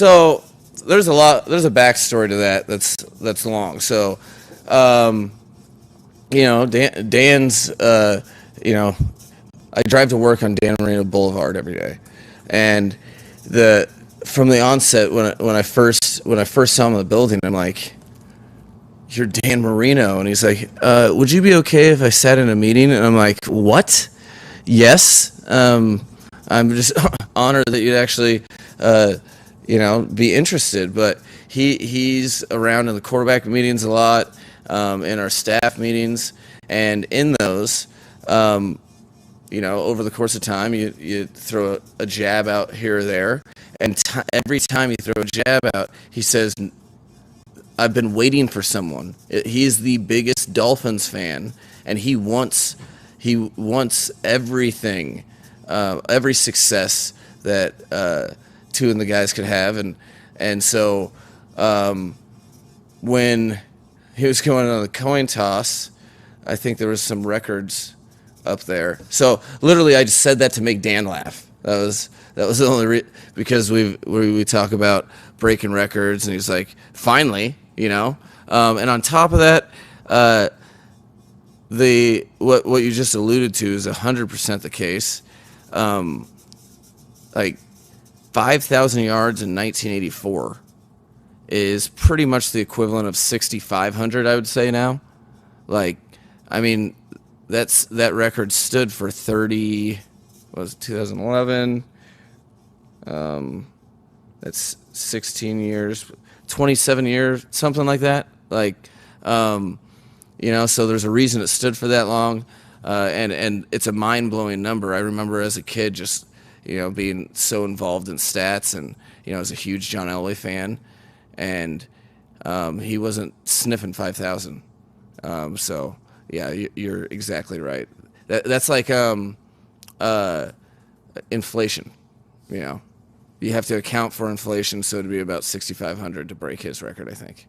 So there's a backstory to that that's long. So, Dan's, I drive to work on Dan Marino Boulevard every day, and from the onset when I first saw him in the building, I'm like, "You're Dan Marino," and he's like, "Would you be okay if I sat in a meeting?" And I'm like, "What? Yes." I'm just honored that you'd actually, be interested. But he's around in the quarterback meetings a lot, in our staff meetings, and in those, over the course of time, you throw a jab out here or there, and every time you throw a jab out, he says, "I've been waiting for someone." He's the biggest Dolphins fan, and he wants everything, every success that Two and the guys could have, and so when he was going on the coin toss, I think there was some records up there. So literally, I just said that to make Dan laugh. That was the only because we talk about breaking records, and he's like, finally, and on top of that, what you just alluded to is 100% the case. Like 5,000 yards in 1984 is pretty much the equivalent of 6,500, I would say now. Like, I mean, that record stood for 2011. That's 16 years, 27 years, something like that. Like, so there's a reason it stood for that long, and it's a mind-blowing number. I remember as a kid just, being so involved in stats, and I was a huge John Elway fan, and he wasn't sniffing 5,000. So yeah, you're exactly right. That's like inflation. You have to account for inflation, so it'd be about 6,500 to break his record, I think.